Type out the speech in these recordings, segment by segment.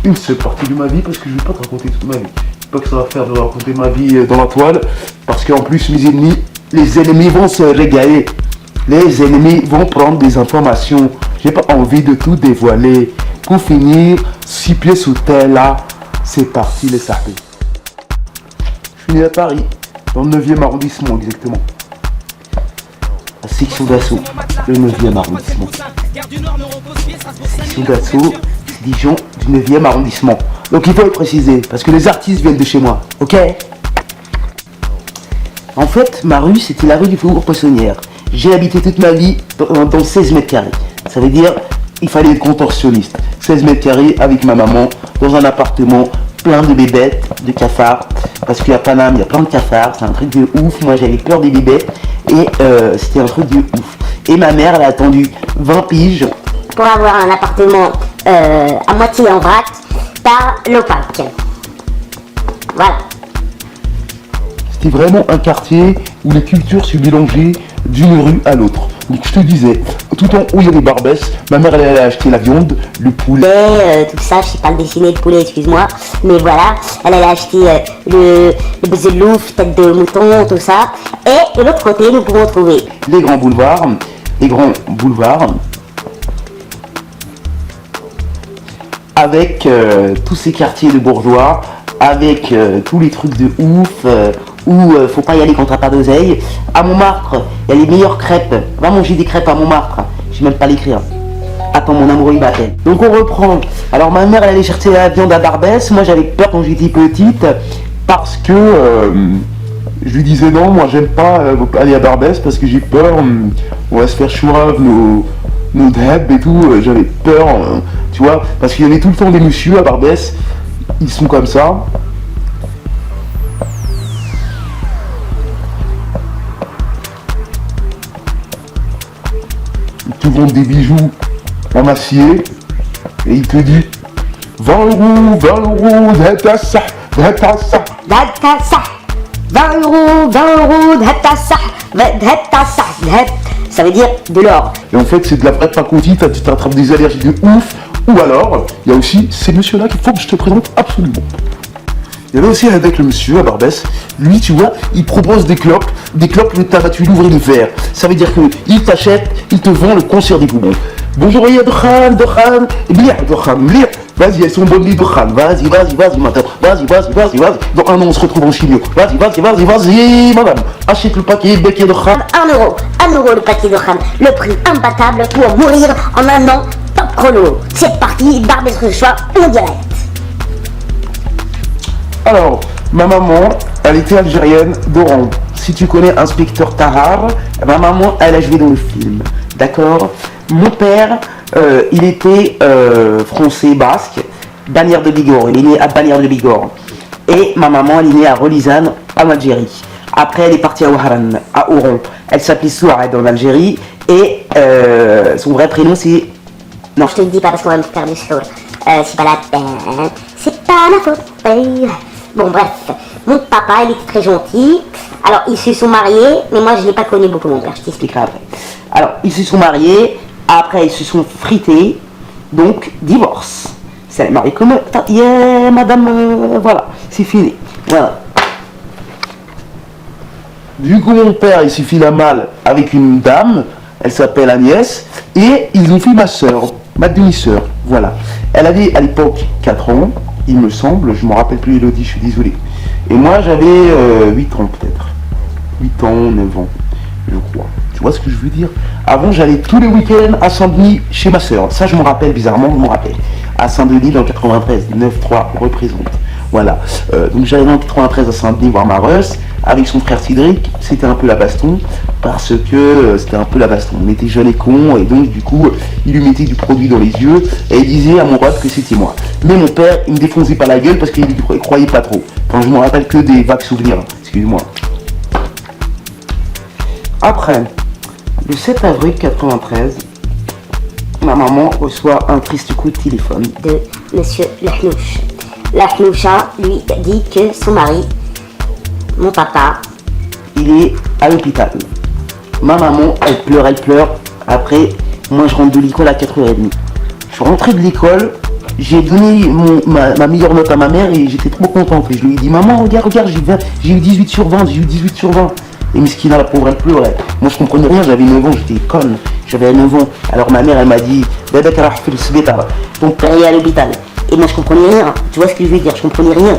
une seule partie de ma vie parce que je ne vais pas te raconter toute ma vie. Pas que ça va faire de raconter ma vie dans la toile parce qu'en plus les ennemis vont se régaler. Les ennemis vont prendre des informations. J'ai pas envie de tout dévoiler. Pour finir, 6 pieds sous terre là, c'est parti les sapés. Je suis né à Paris, dans le 9e arrondissement exactement. La section d'assaut, le 9e arrondissement. Section d'assaut, Dijon, du 9e arrondissement. Donc il faut le préciser, parce que les artistes viennent de chez moi, ok? En fait, ma rue, c'était la rue du Faubourg Poissonnière. J'ai habité toute ma vie dans 16 mètres carrés. Ça veut dire, il fallait être contorsionniste. 16 mètres carrés avec ma maman, dans un appartement plein de bébêtes, de cafards. Parce qu'à Paname, il y a plein de cafards, c'est un truc de ouf. Moi, j'avais peur des bébêtes et c'était un truc de ouf. Et ma mère, elle a attendu 20 piges pour avoir un appartement à moitié en vrac par l'OPAC. Voilà. C'était vraiment un quartier où les cultures se mélangeaient d'une rue à l'autre. Donc je te disais, tout le temps où il y avait Barbès, ma mère elle allait acheter la viande, le poulet, tout ça, je sais pas le dessiner le poulet, excuse-moi, mais voilà, elle allait acheter le bezelouf, tête de mouton, tout ça. Et de l'autre côté, nous pouvons trouver les grands boulevards, avec tous ces quartiers de bourgeois, avec tous les trucs de ouf, où faut pas y aller quand t'as pas d'oseille. À Montmartre, il y a les meilleures crêpes. Va manger des crêpes à Montmartre. Je sais même pas l'écrire. Attends, mon amour il m'appelle. Donc on reprend. Alors ma mère elle allait chercher la viande à Barbès. Moi j'avais peur quand j'étais petite parce que je lui disais non, moi j'aime pas aller à Barbès parce que j'ai peur. On va se faire chourave nos dheb et tout. J'avais peur, tu vois, parce qu'il y avait tout le temps des messieurs à Barbès. Ils sont comme ça. Ils te vendent des bijoux en acier et il te dit 20 €, 20 €, d'Hatassa, d'Hatassa. d'Hatassa, 20 €, 20 €, d'Hatassa, d'Hatassa, ça veut dire de l'or. Et en fait, c'est de la vraie pacotille, tu t'attrapes des allergies de ouf. Ou alors, il y a aussi ces messieurs-là qu'il faut que je te présente absolument. Il y avait aussi avec le monsieur à Barbès, lui tu vois, il propose des clopes, tu lui ouvrir le verre. Ça veut dire qu'il t'achète, il te vend le concert des poumons. Bonjour, il y a Dokhan, vas-y, elles sont bonnes les Dokhan, vas-y, madame, vas-y. Dans un an on se retrouve en chimio. Vas-y, madame, achète le paquet de Becky Dokhan. 1 € le paquet Dokhan, le prix imbattable pour mourir en un an, top chrono. C'est parti, Barbès le choix, on direct. Alors, ma maman, elle était algérienne d'Oran. Si tu connais Inspecteur Tahar, ma maman, elle a joué dans le film. D'accord? Mon père, il était français basque, Bagnères de Bigorre. Il est né à Bagnères de Bigorre. Et ma maman, elle est née à Rolizane, en Algérie. Après, elle est partie à Ouaran, à Oran. Elle s'appelait Souared en Algérie. Et son vrai prénom, c'est... Non, je te le dis pas parce qu'on va me faire du show. C'est pas la peine. C'est pas ma faute. Bon, bref. Mon papa, il était très gentil. Alors, ils se sont mariés, mais moi, je l'ai pas connu beaucoup, mon père. Je t'expliquerai après. Alors, ils se sont mariés. Après, ils se sont frités. Donc, divorce. C'est la mariée comme... Yeah, madame, voilà. C'est fini. Voilà. Du coup, mon père, il s'est fait la malle avec une dame. Elle s'appelle Agnès. Et ils ont fait ma soeur, ma demi-sœur. Voilà. Elle avait à l'époque 4 ans, il me semble. Je ne me rappelle plus, Elodie, je suis désolé. Et moi, j'avais 8 ans peut-être. 8 ans, 9 ans, je crois. Tu vois ce que je veux dire? Avant, j'allais tous les week-ends à Saint-Denis chez ma soeur. Ça, je me rappelle, bizarrement, je me rappelle. À Saint-Denis, dans 93, 9-3 représente. Voilà. Donc, j'allais dans 93 à Saint-Denis voir ma Russ. Avec son frère Cédric, c'était un peu la baston. Parce que c'était un peu la baston. On était jeunes et cons. Et donc, du coup, il lui mettait du produit dans les yeux. Et il disait à mon pote que c'était moi. Mais mon père, il me défonçait pas la gueule parce qu'il ne croyait pas trop. Enfin, je me rappelle que des vagues souvenirs. Excuse-moi. Après, le 7 avril 93, ma maman reçoit un triste coup de téléphone de monsieur Lahlouch. Lahloucha lui dit que son mari, mon papa, il est à l'hôpital. Ma maman, elle pleure. Après, moi je rentre de l'école à 4h30. Je suis rentré de l'école, j'ai donné ma meilleure note à ma mère et j'étais trop contente. Et je lui ai dit, maman, regarde, j'ai eu 18 sur 20, j'ai eu 18 sur 20. Et Miskina, la pauvre, elle pleurait. Moi, je comprenais rien, j'avais 9 ans, j'étais conne. J'avais 9 ans. Alors ma mère, elle m'a dit, ton père est à l'hôpital. Et moi, je comprenais rien. Tu vois ce que je veux dire? Je comprenais rien.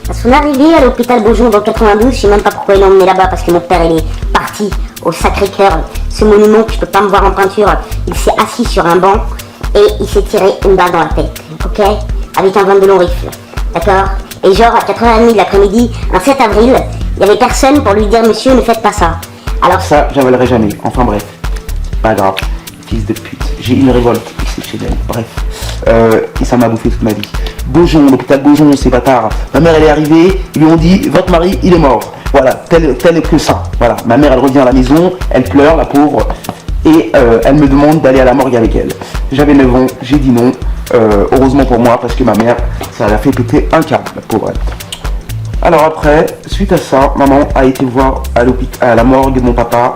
À son arrivée à l'hôpital Beaujon dans 92, je sais même pas pourquoi il l'a emmené là-bas, parce que mon père, il est parti au Sacré-Cœur. Ce monument que je peux pas me voir en peinture, il s'est assis sur un banc et il s'est tiré une balle dans la tête, ok? Avec un 22 long rifle, d'accord? Et genre, à 4h30 de l'après-midi, un 7 avril, il n'y avait personne pour lui dire, monsieur, ne faites pas ça. Alors ça, j'avalerai jamais. Enfin bref, pas grave, fils de pute. J'ai une révolte exceptionnelle, bref. Et ça m'a bouffé toute ma vie. Beaujon, l'hôpital Beaujon, ces bâtards. Ma mère, elle est arrivée, ils lui ont dit, votre mari, il est mort. Voilà, tel que ça. Voilà, ma mère, elle revient à la maison, elle pleure, la pauvre, et elle me demande d'aller à la morgue avec elle. J'avais 9 ans, j'ai dit non. Heureusement pour moi, parce que ma mère, ça l'a fait péter un câble, la pauvre. Alors après, suite à ça, maman a été voir à la morgue de mon papa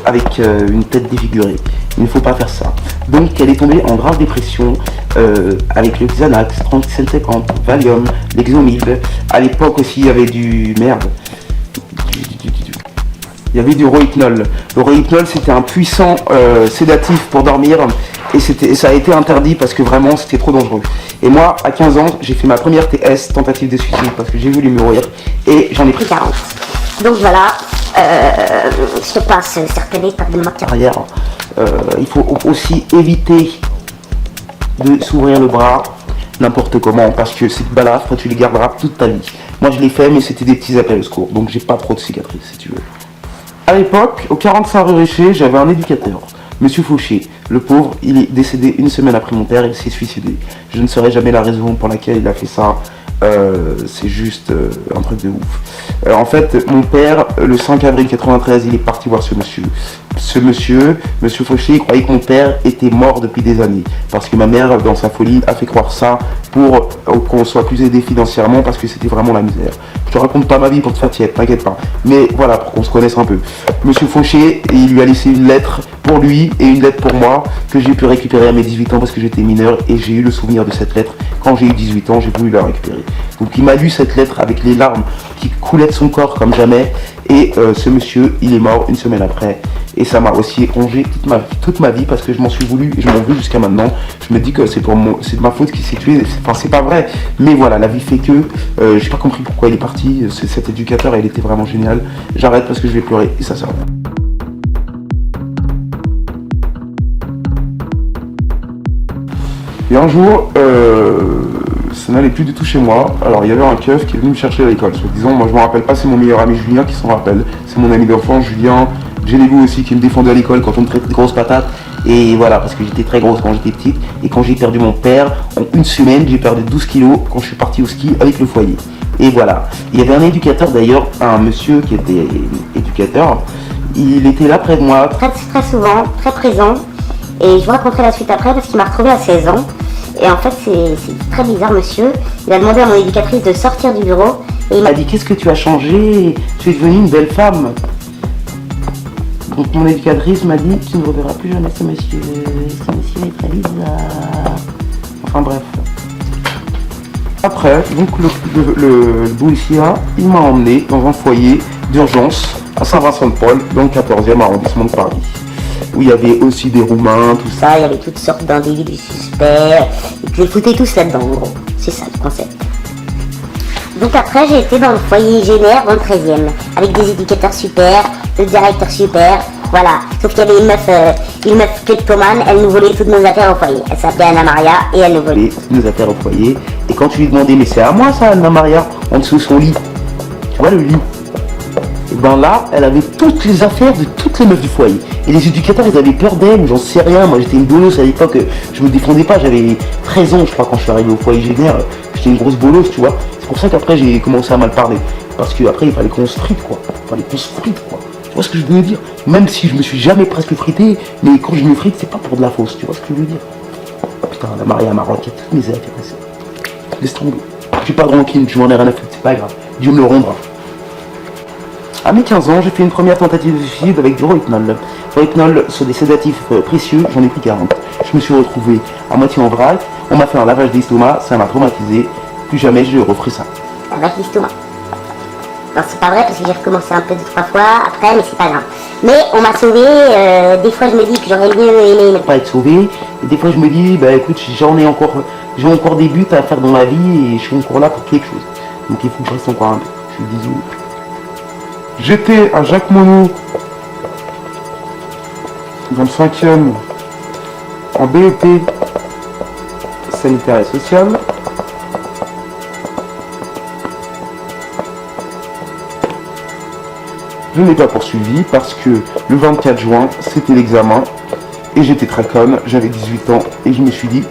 avec une tête défigurée. Il ne faut pas faire ça. Donc elle est tombée en grave dépression avec le Xanax, 3750, Valium, l'Exomil. À l'époque aussi, il y avait du merde. Il y avait du Rohypnol. Le Rohypnol, c'était un puissant sédatif pour dormir. Et ça a été interdit parce que vraiment c'était trop dangereux. Et moi, à 15 ans, j'ai fait ma première TS, tentative de suicide, parce que j'ai voulu mourir. Et j'en ai pris 40. donc voilà, je te passe certaines étapes de ma carrière. Il faut aussi éviter de s'ouvrir le bras n'importe comment, parce que ces balafres, tu les garderas toute ta vie. Moi, je l'ai fait, mais c'était des petits appels au secours, donc j'ai pas trop de cicatrices, si tu veux. À l'époque, au 45 rue Richer, j'avais un éducateur, Monsieur Fauché. Le pauvre, il est décédé une semaine après mon père, il s'est suicidé. Je ne saurais jamais la raison pour laquelle il a fait ça. C'est juste un truc de ouf. En fait, mon père, le 5 avril 93, il est parti voir ce monsieur. Monsieur Fauché, il croyait que mon père était mort depuis des années. Parce que ma mère, dans sa folie, a fait croire ça pour qu'on soit plus aidé financièrement, parce que c'était vraiment la misère. Je te raconte pas ma vie pour te faire tiède, t'inquiète pas. Mais voilà, pour qu'on se connaisse un peu. Monsieur Fauché, il lui a laissé une lettre pour lui et une lettre pour moi, que j'ai pu récupérer à mes 18 ans parce que j'étais mineur, et j'ai eu le souvenir de cette lettre. Quand j'ai eu 18 ans, j'ai voulu la récupérer. Donc il m'a lu cette lettre avec les larmes qui coulaient de son corps comme jamais. Et ce monsieur, il est mort une semaine après. Et ça m'a aussi rongé toute ma vie, parce que je m'en suis voulu et je m'en veux jusqu'à maintenant. Je me dis que c'est de ma faute qu'il s'est tué. Enfin, c'est pas vrai. Mais voilà, la vie fait que j'ai pas compris pourquoi il est parti. Cet éducateur, il était vraiment génial. J'arrête parce que je vais pleurer et ça sert à rien. Et un jour, ça n'allait plus du tout chez moi. Alors il y avait un keuf qui est venu me chercher à l'école. Disons, moi je me rappelle pas, c'est mon meilleur ami Julien qui s'en rappelle. C'est mon ami d'enfance, Julien. J'ai des goûts aussi qui me défendait à l'école quand on me traitait de grosse patate. Et voilà, parce que j'étais très grosse quand j'étais petite. Et quand j'ai perdu mon père, en une semaine, j'ai perdu 12 kilos quand je suis parti au ski avec le foyer. Et voilà. Il y avait un éducateur d'ailleurs, un monsieur qui était éducateur. Il était là près de moi. Très souvent, très présent. Et je vous raconterai la suite après parce qu'il m'a retrouvée à 16 ans. Et en fait, c'est très bizarre, monsieur. Il a demandé à mon éducatrice de sortir du bureau. Et il m'a dit, qu'est-ce que tu as changé? Tu es devenue une belle femme. Donc mon éducatrice m'a dit, tu ne reverras plus jamais ce monsieur. Ce monsieur est très bizarre. Enfin bref. Après, donc le policier, il m'a emmené dans un foyer d'urgence à Saint-Vincent-de-Paul, dans le 14e arrondissement de Paris, où il y avait aussi des Roumains, tout ça. Il y avait toutes sortes d'individus suspects, et puis ils foutaient tous là-dedans, en gros. C'est ça le concept. Donc après, j'ai été dans le foyer Génère, dans le 13e, avec des éducateurs super, le directeur super, voilà. Sauf qu'il y avait une meuf kleptomane, elle nous volait toutes nos affaires au foyer. Elle s'appelait Anna Maria, et elle nous volait toutes nos affaires au foyer. Et quand tu lui demandais, mais c'est à moi ça, Anna Maria, en dessous de son lit, tu vois le lit, et ben là, elle avait toutes les affaires de toutes les meufs du foyer. Et les éducateurs, ils avaient peur d'elle, j'en sais rien. Moi, j'étais une bolosse à l'époque, je me défendais pas. J'avais 13 ans, je crois, quand je suis arrivé au foyer Génère. J'étais une grosse bolosse, tu vois. C'est pour ça qu'après, j'ai commencé à mal parler. Parce qu'après, il fallait qu'on se frite, quoi. Il fallait qu'on se frite, quoi. Tu vois ce que je veux dire? Même si je me suis jamais presque frité, mais quand je me frite, c'est pas pour de la fausse. Tu vois ce que je veux dire? Putain, la Maria Maroc, il y a toutes mes affaires. Laisse tomber. Je suis pas tranquille, je m'en ai rien à foutre, c'est pas grave. Dieu me le rendra. À mes 15 ans, j'ai fait une première tentative de suicide avec du Rohypnol. Rohypnol sur des sédatifs précieux, j'en ai pris 40. Je me suis retrouvé à moitié en vrac, on m'a fait un lavage d'estomac, ça m'a traumatisé, plus jamais je referai ça. Lavage d'estomac. Non, c'est pas vrai parce que j'ai recommencé un peu 2-3 fois après, mais c'est pas grave. Mais on m'a sauvé, des fois je me dis que j'aurais mieux aimé ne Pas être sauvé, et des fois je me dis, bah écoute, j'ai encore des buts à faire dans la vie et je suis encore là pour quelque chose. Donc il faut que je reste encore un peu. Je suis désolé. J'étais à Jacques Monod, dans le 5e, en BEP, sanitaire et social. Je n'ai pas poursuivi parce que le 24 juin, c'était l'examen et j'étais très conne, j'avais 18 ans et je me suis dit,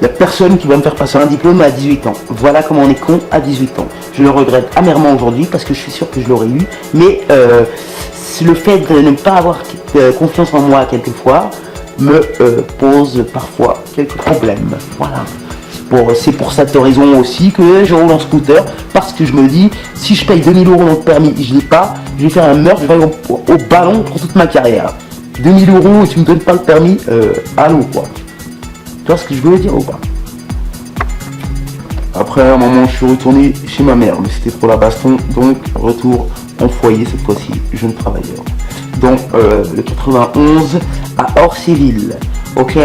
il n'y a personne qui va me faire passer un diplôme à 18 ans. Voilà comment on est con à 18 ans. Je le regrette amèrement aujourd'hui parce que je suis sûr que je l'aurais eu, mais le fait de ne pas avoir confiance en moi quelquefois me pose parfois quelques problèmes. Voilà. C'est pour cette raison aussi que je roule en scooter, parce que je me dis, si je paye 2000 € dans le permis et je l'ai pas, je vais faire un meurtre, je vais aller au ballon pour toute ma carrière. 2000 € et tu me donnes pas le permis, allô quoi. Tu vois ce que je veux dire ou pas? Après un moment, je suis retourné chez ma mère, mais c'était pour la baston, donc retour en foyer cette fois-ci, jeune travailleur. Dans le 91 à Orséville, ok?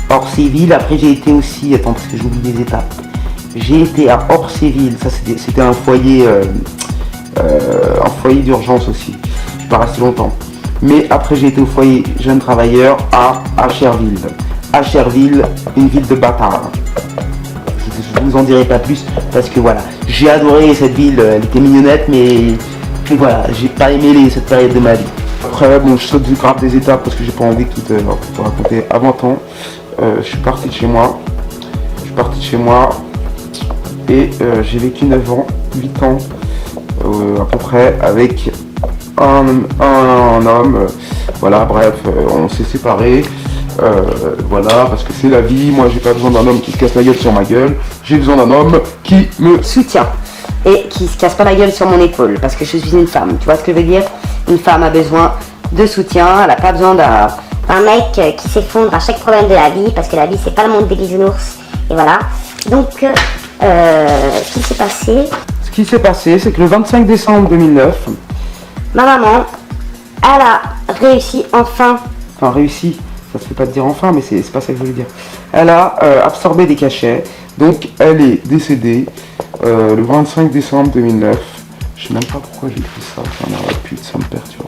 Orséville, après j'ai été aussi, attends parce que j'oublie des étapes, j'ai été à Orséville, ça c'était un foyer d'urgence aussi, je suis pas resté longtemps, mais après j'ai été au foyer jeune travailleur à Acherville, une ville de bâtard, je vous en dirai pas plus parce que voilà, j'ai adoré cette ville, elle était mignonnette, mais voilà, j'ai pas aimé cette période de ma vie. Après bon, je saute du grave des étapes parce que j'ai pas envie de tout raconter avant temps. Je suis parti de chez moi, et j'ai vécu 9 ans, 8 ans à peu près avec un homme, voilà, bref, on s'est séparés, voilà, parce que c'est la vie. Moi j'ai pas besoin d'un homme qui se casse la gueule sur ma gueule, j'ai besoin d'un homme qui me soutient et qui se casse pas la gueule sur mon épaule, parce que je suis une femme, tu vois ce que je veux dire? Une femme a besoin de soutien, elle a pas besoin d'un mec qui s'effondre à chaque problème de la vie, parce que la vie c'est pas le monde des bisounours, et voilà. Donc ce qui s'est passé, c'est que le 25 décembre 2009, ma maman, elle a réussi enfin, ça se fait pas de dire enfin, mais c'est pas ça que je voulais dire, elle a absorbé des cachets, donc elle est décédée le 25 décembre 2009, je sais même pas pourquoi j'ai écrit ça, ça me perturbe.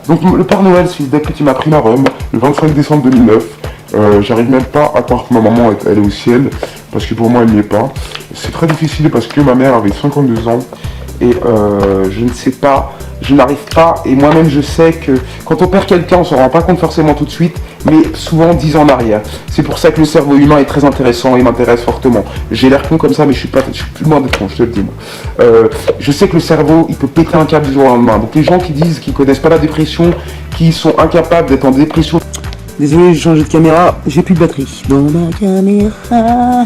Donc le Père Noël, ce fils de pute, il m'a pris la rhum le 25 décembre 2009. J'arrive même pas à croire que ma maman elle est au ciel, parce que pour moi elle n'y est pas. C'est très difficile parce que ma mère avait 52 ans et je ne sais pas, je n'arrive pas, et moi-même je sais que quand on perd quelqu'un on s'en rend pas compte forcément tout de suite, mais souvent 10 ans en arrière. C'est pour ça que le cerveau humain est très intéressant et m'intéresse fortement. J'ai l'air con comme ça, mais je suis plus loin d'être con, je te le dis. Je sais que le cerveau il peut péter un câble du jour au lendemain. Donc les gens qui disent qu'ils connaissent pas la dépression, qui sont incapables d'être en dépression. Désolé, j'ai changé de caméra, j'ai plus de batterie dans ma caméra.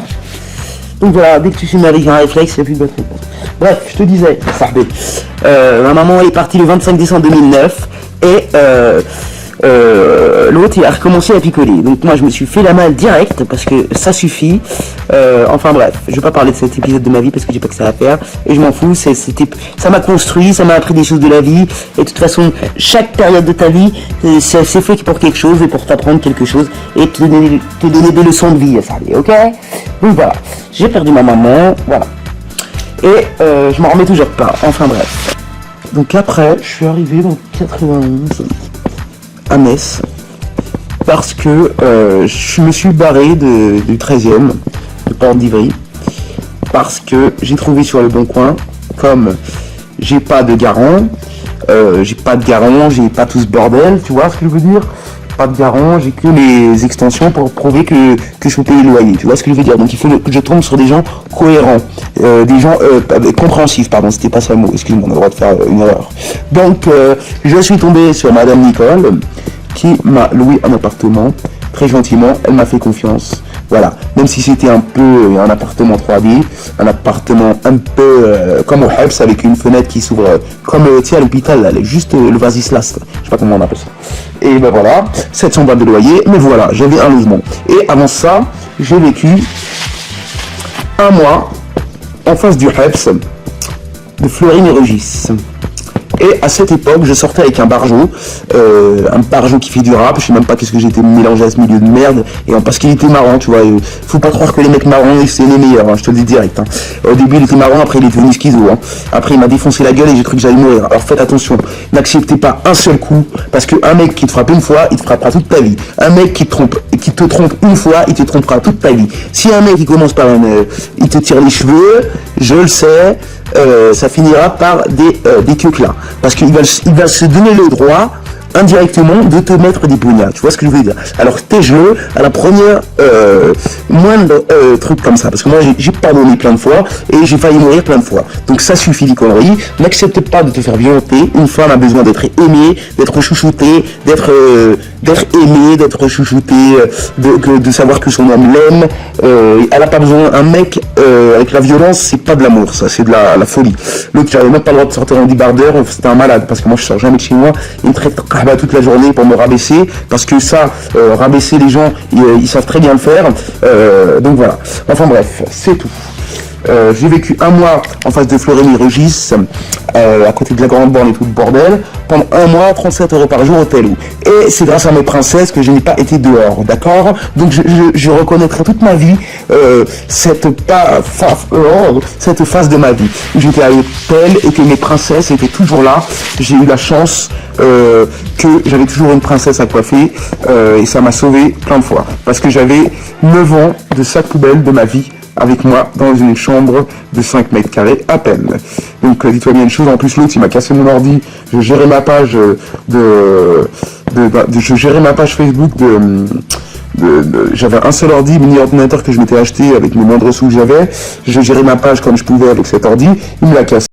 Donc voilà, dès que tu filmes avec un réflexe, il n'y a plus de batterie. Bref, je te disais, ma maman est partie le 25 décembre 2009 et l'autre il a recommencé à picoler. Donc moi je me suis fait la malle direct parce que ça suffit. Enfin bref, je vais pas parler de cet épisode de ma vie parce que j'ai pas que ça à faire et je m'en fous. Ça m'a construit, ça m'a appris des choses de la vie, et de toute façon chaque période de ta vie c'est fait pour quelque chose et pour t'apprendre quelque chose et te donner des leçons de vie, ça allait, ok? Donc voilà, j'ai perdu ma maman, voilà, et je m'en remets toujours pas, enfin bref. Donc après je suis arrivé dans 91 à Metz parce que je me suis barré du 13e de Porte d'Ivry parce que j'ai trouvé sur le Bon Coin, comme j'ai pas de garant, j'ai pas tout ce bordel, tu vois ce que je veux dire, pas de garant, j'ai que les extensions pour prouver que je peux payer le loyer, tu vois ce que je veux dire. Donc il faut que je tombe sur des gens cohérents, des gens compréhensifs, pardon, c'était pas ça le mot, excuse-moi, on a le droit de faire une erreur. Donc je suis tombé sur Madame Nicole qui m'a loué un appartement très gentiment, elle m'a fait confiance. Voilà, même si c'était un peu un appartement 3D, un appartement un peu comme au Hebs avec une fenêtre qui s'ouvre comme à l'hôpital, là, juste le Vasislas, je sais pas comment on appelle ça. Et ben voilà, 700 balles de loyer, mais voilà, j'avais un logement. Et avant ça, j'ai vécu un mois en face du Hebs de Fleury Mérogis. Et à cette époque, je sortais avec un barjo qui fait du rap, je sais même pas qu'est-ce que j'étais mélangé à ce milieu de merde, parce qu'il était marrant, tu vois, faut pas croire que les mecs marrants, c'est les meilleurs, hein, je te le dis direct. Hein. Au début, il était marrant, après il est devenu schizo. Hein. Après, il m'a défoncé la gueule et j'ai cru que j'allais mourir. Alors faites attention, n'acceptez pas un seul coup, parce qu'un mec qui te frappe une fois, il te frappera toute ta vie. Un mec qui te trompe une fois, il te trompera toute ta vie. Si un mec il commence par il te tire les cheveux, je le sais, ça finira par des queues là. Parce qu'il va se donner le droit indirectement de te mettre des poignards, tu vois ce que je veux dire. Alors tais-le à la première moindre truc comme ça, parce que moi j'ai pardonné plein de fois et j'ai failli mourir plein de fois, donc ça suffit les conneries. N'accepte pas de te faire violenter. Une femme a besoin d'être aimée, d'être chouchoutée, d'être aimée, d'être chouchoutée, de savoir que son homme l'aime. Elle a pas besoin, un mec avec la violence, c'est pas de l'amour, ça c'est de la folie. L'autre, j'avais même pas le droit de sortir en débardeur, c'était un malade, parce que moi je sors jamais de chez moi, il me traite toute la journée pour me rabaisser, parce que ça, rabaisser les gens, ils savent très bien le faire, donc voilà. Enfin bref, c'est tout. J'ai vécu un mois en face de Fleury-Mérogis, à côté de la grande borne et tout le bordel, pendant un mois, 37 € par jour au Telou. Et c'est grâce à mes princesses que je n'ai pas été dehors, d'accord? Donc je reconnaîtrai toute ma vie cette phase de ma vie où j'étais à l'hôtel et que mes princesses étaient toujours là. J'ai eu la chance que j'avais toujours une princesse à coiffer et ça m'a sauvé plein de fois. Parce que j'avais 9 ans de sac poubelle de ma vie avec moi dans une chambre de 5 mètres carrés à peine. Donc dis-toi bien une chose, en plus l'autre il m'a cassé mon ordi, je gérais ma page je gérais ma page Facebook j'avais un seul ordi, mini ordinateur que je m'étais acheté avec mes moindres sous que j'avais, je gérais ma page comme je pouvais avec cet ordi, il me l'a cassé.